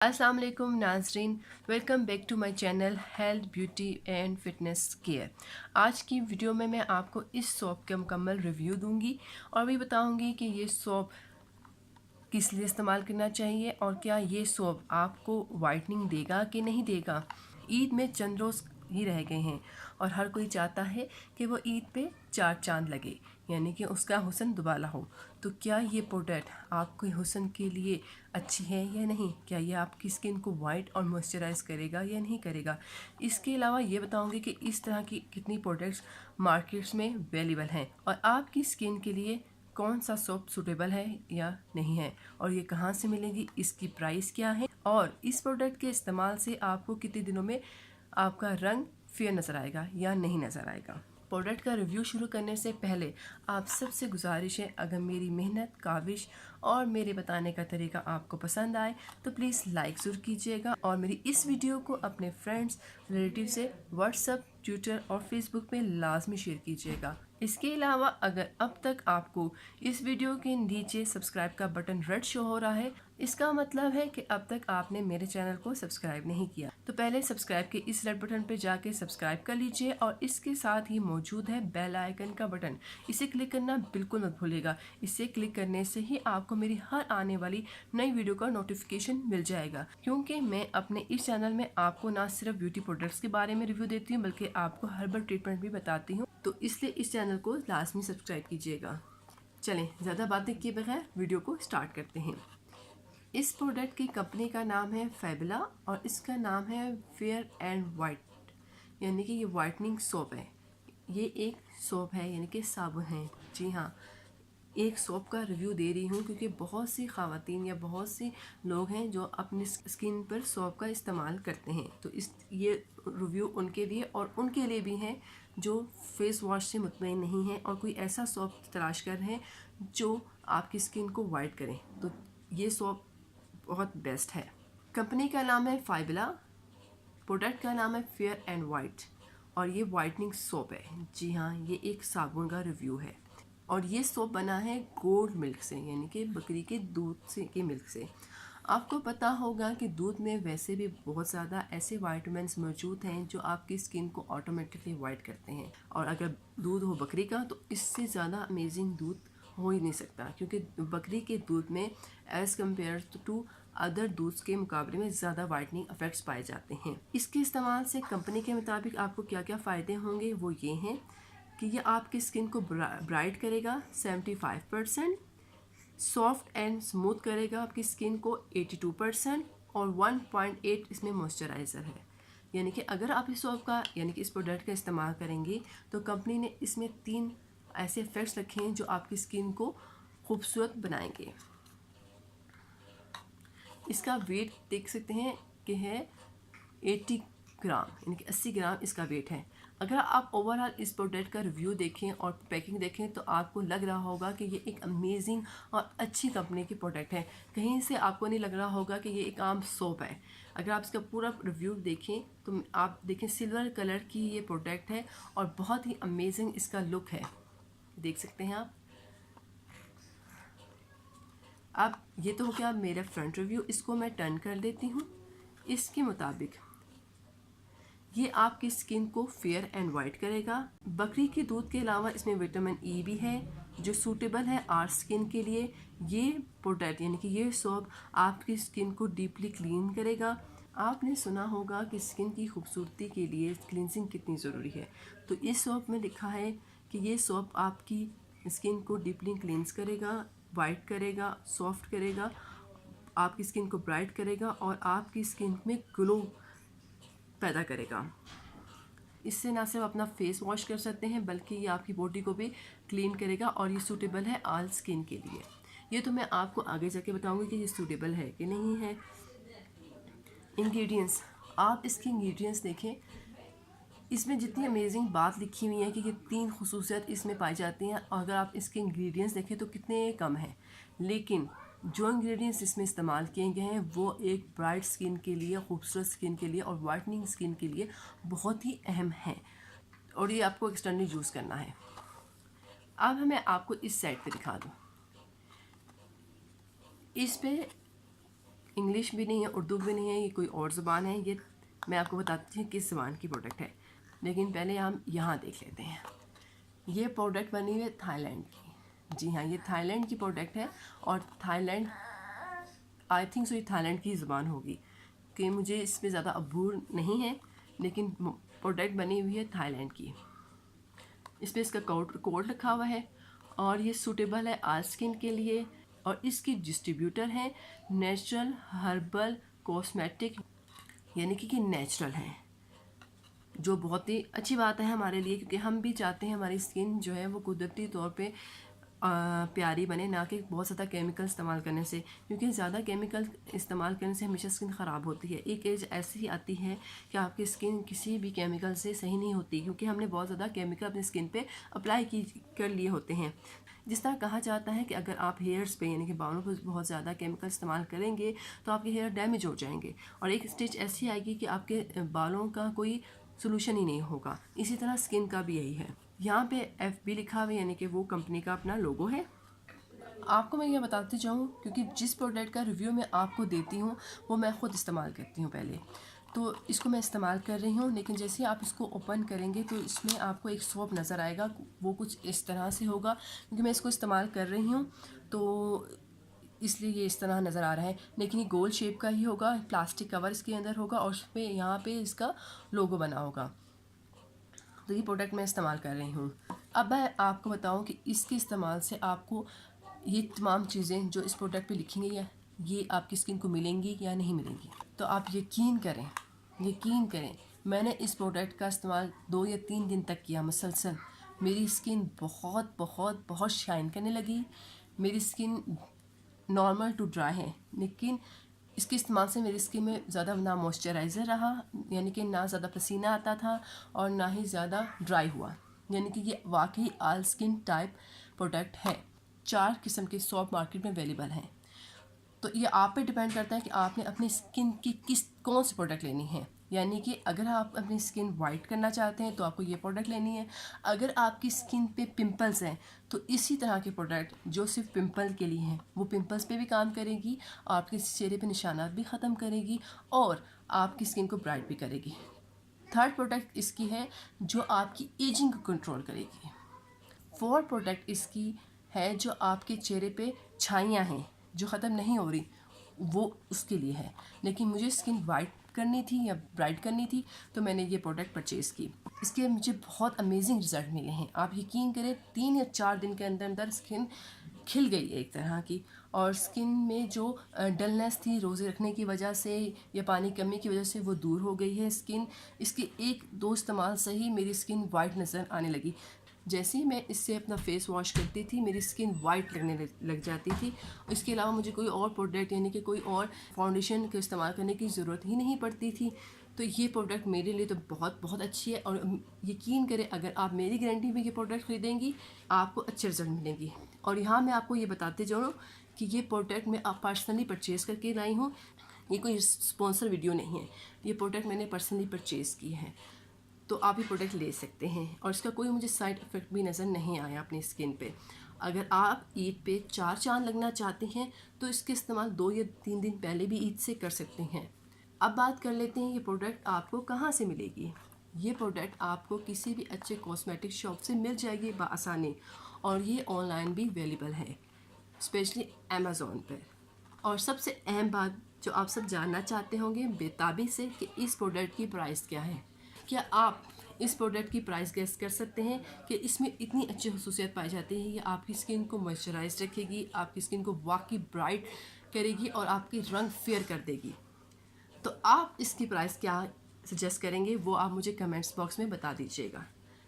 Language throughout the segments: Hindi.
अस्सलाम वालेकुम नाजरीन, welcome back to my channel health beauty and fitness care. आज की वीडियो में मैं आपको इस सोप का मुकम्मल रिव्यू दूंगी और भी बताऊंगी कि ये सोप किस लिए इस्तेमाल करना चाहिए और क्या ये सोप आपको वाइटनिंग देगा कि नहीं देगा। ईद में चंद रोज़ ही रह गए हैं और हर कोई चाहता है कि वो ईद पे चार चांद लगे, यानी कि उसका हुस्न दुबाला हो। तो क्या ये प्रोडक्ट आपके हुस्न के लिए अच्छी है या नहीं, क्या ये आपकी स्किन को वाइट और मॉइस्चराइज करेगा या नहीं करेगा। इसके अलावा ये बताऊंगी कि इस तरह की कितनी प्रोडक्ट्स मार्केट्स में अवेलेबल हैं और आपकी स्किन के लिए कौन सा सोप सूटेबल है या नहीं है और ये कहाँ से मिलेगी, इसकी प्राइस क्या है और इस प्रोडक्ट के इस्तेमाल से आपको कितने दिनों में आपका रंग फेयर नज़र आएगा या नहीं नज़र आएगा। प्रोडक्ट का रिव्यू शुरू करने से पहले आप सबसे गुजारिश है, अगर मेरी मेहनत, काविश और मेरे बताने का तरीका आपको पसंद आए तो प्लीज़ लाइक ज़रूर कीजिएगा और मेरी इस वीडियो को अपने फ्रेंड्स, रिलेटिव से व्हाट्सएप, ट्विटर और फेसबुक पे लाजमी शेयर कीजिएगा। इसके अलावा अगर अब तक आपको इस वीडियो के नीचे सब्सक्राइब का बटन रेड शो हो रहा है, इसका मतलब है कि अब तक आपने मेरे चैनल को सब्सक्राइब नहीं किया। तो पहले सब्सक्राइब के इस रेड बटन पर जाके सब्सक्राइब कर लीजिए और इसके साथ ही मौजूद है बेल आइकन का बटन, इसे क्लिक करना बिल्कुल मत भूलिएगा। इसे क्लिक करने से ही आपको मेरी हर आने वाली नई वीडियो का नोटिफिकेशन मिल जाएगा, क्योंकि मैं अपने इस चैनल में आपको ना सिर्फ ब्यूटी प्रोडक्ट्स के बारे में रिव्यू देती हूँ बल्कि आपको हर्बल ट्रीटमेंट भी बताती हूँ। तो इसलिए इस चैनल को लाजमी सब्सक्राइब कीजिएगा। चलें, ज़्यादा बातें किए बगैर वीडियो को स्टार्ट करते हैं। इस प्रोडक्ट की कंपनी का नाम है फैबुला और इसका नाम है फेयर एंड वाइट, यानी कि ये वाइटनिंग सोप है। ये एक सोप है, यानी कि साबुन है। जी हाँ, एक सोप का रिव्यू दे रही हूँ क्योंकि बहुत सी ख़वातीन या बहुत से लोग हैं जो अपनी स्किन पर सोप का इस्तेमाल करते हैं। तो ये रिव्यू उनके लिए और उनके लिए भी है जो फेस वॉश से मुतमईन नहीं है और कोई ऐसा सोप तलाश कर रहे हैं जो आपकी स्किन को वाइट करे। तो ये सोप बहुत बेस्ट है। कंपनी का नाम है फाइबला, प्रोडक्ट का नाम है फेयर एंड वाइट और ये वाइटनिंग सोप है। जी हाँ, ये एक साबुन का रिव्यू है और ये सोप बना है गोट मिल्क से, यानी कि बकरी के दूध से के मिल्क से। आपको पता होगा कि दूध में वैसे भी बहुत ज़्यादा ऐसे वाइटामिन्स मौजूद हैं जो आपकी स्किन को ऑटोमेटिकली वाइट करते हैं और अगर दूध हो बकरी का तो इससे ज़्यादा अमेजिंग दूध हो ही नहीं सकता, क्योंकि बकरी के दूध में एज़ कम्पेयर टू अदर दूध के मुकाबले में ज़्यादा वाइटनिंग इफेक्ट्स पाए जाते हैं। इसके इस्तेमाल से कंपनी के मुताबिक आपको क्या क्या फ़ायदे होंगे वो ये हैं कि ये आपकी स्किन को ब्राइट करेगा 75%, सॉफ्ट एंड स्मूथ करेगा आपकी स्किन को 82% और 1.8 इसमें मॉइस्चराइज़र है। यानी कि अगर आप इस सोप का यानी कि इस प्रोडक्ट का इस्तेमाल करेंगे तो कंपनी ने इसमें 3 ऐसे इफेक्ट्स रखे हैं जो आपकी स्किन को खूबसूरत बनाएंगे। इसका वेट देख सकते हैं कि है 80 ग्राम, यानी कि 80 ग्राम इसका वेट है। अगर आप ओवरऑल इस प्रोडक्ट का रिव्यू देखें और पैकिंग देखें तो आपको लग रहा होगा कि ये एक अमेजिंग और अच्छी कंपनी की प्रोडक्ट है। कहीं से आपको नहीं लग रहा होगा कि ये एक आम सोप है। अगर आप इसका पूरा रिव्यू देखें तो आप देखें सिल्वर कलर की ये प्रोडक्ट है और बहुत ही अमेजिंग इसका लुक है, देख सकते हैं आप। अब ये तो हो गया मेरा फ्रंट रिव्यू, इसको मैं टर्न कर देती हूँ। इसके मुताबिक ये आपकी स्किन को फेयर एंड वाइट करेगा। बकरी के दूध के अलावा इसमें विटामिन ई भी है जो सूटेबल है आर स्किन के लिए। ये प्रोडक्ट यानी कि ये सोप आपकी स्किन को डीपली क्लीन करेगा। आपने सुना होगा कि स्किन की खूबसूरती के लिए क्लिनजिंग कितनी ज़रूरी है, तो इस सोप में लिखा है कि ये सोप आपकी स्किन को डीपली क्लींस करेगा, वाइट करेगा, सॉफ्ट करेगा, आपकी स्किन को ब्राइट करेगा और आपकी स्किन में ग्लो पैदा करेगा। इससे ना सिर्फ अपना फेस वॉश कर सकते हैं बल्कि ये आपकी बॉडी को भी क्लीन करेगा और ये सूटेबल है ऑल स्किन के लिए। ये तो मैं आपको आगे जाके बताऊंगी कि ये सूटेबल है कि नहीं है। इंग्रेडिएंट्स, आप इसके इंग्रेडिएंट्स देखें, इसमें जितनी अमेजिंग बात लिखी हुई है कि ये 3 खुसूसियत इसमें पाई जाती हैं। अगर आप इसके इंग्रेडिएंट्स देखें तो कितने कम हैं, लेकिन जो इंग्रेडिएंट्स इसमें इस्तेमाल किए गए हैं वो एक ब्राइट स्किन के लिए, खूबसूरत स्किन के लिए और वाइटनिंग स्किन के लिए बहुत ही अहम है और ये आपको एक्सटर्नली यूज़ करना है। अब मैं आपको इस साइड पे दिखा दूँ। इस पे इंग्लिश भी नहीं है, उर्दू भी नहीं है, ये कोई और ज़ुबान है। ये मैं आपको बताती हूँ किस ज़ुबान की प्रोडक्ट है, लेकिन पहले हम यहाँ देख लेते हैं। ये प्रोडक्ट बनी हुई है थाईलैंड की। जी हाँ, ये थाईलैंड की प्रोडक्ट है और थाईलैंड, आई थिंक सो ये थाईलैंड की ज़ुबान होगी कि मुझे इसमें ज़्यादा अबूर नहीं है, लेकिन प्रोडक्ट बनी हुई है थाईलैंड की। इस पर इसका कोड लिखा हुआ है और ये सूटेबल है ऑल स्किन के लिए। और इसकी डिस्ट्रीब्यूटर है नेचुरल हर्बल कॉस्मेटिक, यानी कि नेचुरल है, जो बहुत ही अच्छी बात है हमारे लिए, क्योंकि हम भी चाहते हैं हमारी स्किन जो है वो कुदरती तौर पे प्यारी बने, ना कि बहुत ज़्यादा केमिकल इस्तेमाल करने से, क्योंकि ज़्यादा केमिकल इस्तेमाल करने से हमेशा स्किन ख़राब होती है। एक एज ऐसी आती है कि आपकी स्किन किसी भी केमिकल से सही नहीं होती, क्योंकि हमने बहुत ज़्यादा केमिकल अपनी स्किन पे अप्लाई कर लिए होते हैं। जिस तरह कहा जाता है कि अगर आप हेयर्स पे यानी कि बालों पर बहुत ज़्यादा केमिकल इस्तेमाल करेंगे तो आपके हेयर डैमेज हो जाएंगे और एक स्टेज ऐसी आएगी कि आपके बालों का कोई सोल्यूशन ही नहीं होगा। इसी तरह स्किन का भी यही है। यहाँ पे FB लिखा हुआ है, यानी कि वो कंपनी का अपना लोगो है। आपको मैं ये बताती जाऊँ, क्योंकि जिस प्रोडक्ट का रिव्यू मैं आपको देती हूँ वो मैं ख़ुद इस्तेमाल करती हूँ पहले, तो इसको मैं इस्तेमाल कर रही हूँ। लेकिन जैसे आप इसको ओपन करेंगे तो इसमें आपको एक सोप नज़र आएगा, वो कुछ इस तरह से होगा, क्योंकि मैं इसको इस्तेमाल कर रही हूँ तो इसलिए ये इस तरह नज़र आ रहा है। लेकिन ये गोल शेप का ही होगा, प्लास्टिक कवर इसके अंदर होगा और उस पर यहाँ पे इसका लोगो बना होगा। तो ये प्रोडक्ट मैं इस्तेमाल कर रही हूँ। अब मैं आपको बताऊँ कि इसके इस्तेमाल से आपको ये तमाम चीज़ें जो इस प्रोडक्ट पे लिखी गई है ये आपकी स्किन को मिलेंगी या नहीं मिलेंगी। तो आप यकीन करें, मैंने इस प्रोडक्ट का इस्तेमाल 2 या 3 दिन तक किया मुसलसल। मेरी स्किन बहुत बहुत बहुत शाइन करने लगी। मेरी स्किन नॉर्मल टू ड्राई है, लेकिन इसके इस्तेमाल से मेरी स्किन में ज़्यादा ना मॉइस्चराइज़र रहा, यानी कि ना ज़्यादा पसीना आता था और ना ही ज़्यादा ड्राई हुआ। यानी कि ये वाकई ऑल स्किन टाइप प्रोडक्ट है। 4 किस्म के सॉप मार्केट में अवेलेबल हैं। तो ये आप पे डिपेंड करता है कि आपने अपनी स्किन की कौन सी प्रोडक्ट लेनी है। यानी कि अगर आप अपनी स्किन वाइट करना चाहते हैं तो आपको ये प्रोडक्ट लेनी है। अगर आपकी स्किन पे पिंपल्स हैं तो इसी तरह के प्रोडक्ट जो सिर्फ पिंपल के लिए हैं वो पिंपल्स पे भी काम करेगी, आपके चेहरे पे निशानात भी ख़त्म करेगी और आपकी स्किन को ब्राइट भी करेगी। थर्ड प्रोडक्ट इसकी है जो आपकी एजिंग को कंट्रोल करेगी। फोर्थ प्रोडक्ट इसकी है जो आपके चेहरे पे छाइयाँ हैं जो ख़त्म नहीं हो रही, वो उसके लिए है। लेकिन मुझे स्किन वाइट करनी थी या ब्राइट करनी थी तो मैंने ये प्रोडक्ट परचेज़ की। इसके मुझे बहुत अमेजिंग रिज़ल्ट मिले हैं। आप यकीन करें 3 या 4 दिन के अंदर अंदर स्किन खिल गई एक तरह की, और स्किन में जो डलनेस थी रोज़े रखने की वजह से या पानी कमी की वजह से वो दूर हो गई है स्किन। इसके 1-2 इस्तेमाल से ही मेरी स्किन वाइट नज़र आने लगी। जैसे ही मैं इससे अपना फेस वॉश करती थी मेरी स्किन वाइट लगने लग जाती थी। इसके अलावा मुझे कोई और प्रोडक्ट यानी कि कोई और फाउंडेशन का इस्तेमाल करने की ज़रूरत ही नहीं पड़ती थी। तो ये प्रोडक्ट मेरे लिए तो बहुत बहुत अच्छी है और यकीन करें अगर आप मेरी गारंटी में ये प्रोडक्ट ख़रीदेंगी आपको अच्छे रिजल्ट मिलेंगी। और यहाँ मैं आपको ये बताते जाऊँ कि ये प्रोडक्ट मैं पर्सनली परचेज़ करके लाई हूँ, ये कोई स्पॉन्सर वीडियो नहीं है। ये प्रोडक्ट मैंने पर्सनली परचेज़ की है, तो आप ये प्रोडक्ट ले सकते हैं और इसका कोई मुझे साइड इफ़ेक्ट भी नज़र नहीं आया अपनी स्किन पे। अगर आप ईद पे 4 चांद लगना चाहते हैं तो इसके इस्तेमाल 2 या 3 दिन पहले भी ईद से कर सकते हैं। अब बात कर लेते हैं ये प्रोडक्ट आपको कहाँ से मिलेगी। ये प्रोडक्ट आपको किसी भी अच्छे कॉस्मेटिक शॉप से मिल जाएगी बआसानी, और ये ऑनलाइन भी अवेलेबल है, स्पेशली अमेज़ॉन पर। और सबसे अहम बात जो आप सब जानना चाहते होंगे बेताबी से कि इस प्रोडक्ट की प्राइस क्या है। क्या आप इस प्रोडक्ट की प्राइस गेस कर सकते हैं कि इसमें इतनी अच्छी खसूसियत पाई जाती है। ये आपकी स्किन को मॉइस्चराइज रखेगी, आपकी स्किन को वाकई ब्राइट करेगी और आपकी रंग फेयर कर देगी। तो आप इसकी प्राइस क्या सजेस्ट करेंगे वो आप मुझे कमेंट्स बॉक्स में बता दीजिएगा।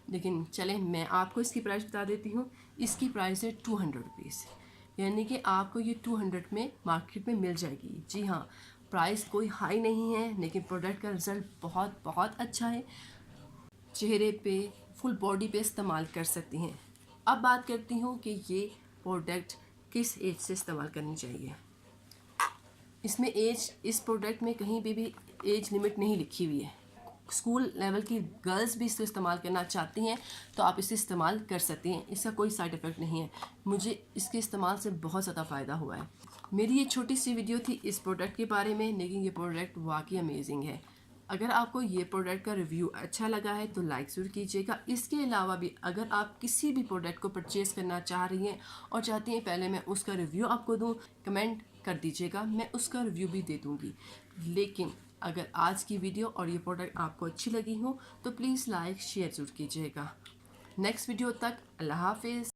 लेकिन चलें मैं आपको इसकी प्राइस बता देती हूँ। इसकी प्राइस है 200 रुपीज़, यानी कि आपको ये 200 में मार्केट में मिल जाएगी। जी हाँ, प्राइस कोई हाई नहीं है, लेकिन प्रोडक्ट का रिज़ल्ट बहुत बहुत अच्छा है। चेहरे पे फुल बॉडी पे इस्तेमाल कर सकती हैं। अब बात करती हूँ कि ये प्रोडक्ट किस एज से इस्तेमाल करनी चाहिए। इसमें इस प्रोडक्ट में कहीं पे भी एज लिमिट नहीं लिखी हुई है। स्कूल लेवल की गर्ल्स भी इसको इस्तेमाल करना चाहती हैं तो आप इसे इस्तेमाल कर सकती हैं। इसका कोई साइड इफ़ेक्ट नहीं है। मुझे इसके इस्तेमाल से बहुत ज़्यादा फ़ायदा हुआ है। मेरी ये छोटी सी वीडियो थी इस प्रोडक्ट के बारे में, लेकिन ये प्रोडक्ट वाकई अमेजिंग है। अगर आपको ये प्रोडक्ट का रिव्यू अच्छा लगा है तो लाइक ज़रूर कीजिएगा। इसके अलावा भी अगर आप किसी भी प्रोडक्ट को परचेज़ करना चाह रही हैं और चाहती हैं पहले मैं उसका रिव्यू आपको दूं, कमेंट कर दीजिएगा, मैं उसका रिव्यू भी दे दूँगी। लेकिन अगर आज की वीडियो और ये प्रोडक्ट आपको अच्छी लगी हो तो प्लीज़ लाइक शेयर ज़रूर कीजिएगा। नेक्स्ट वीडियो तक अल्लाह हाफिज़।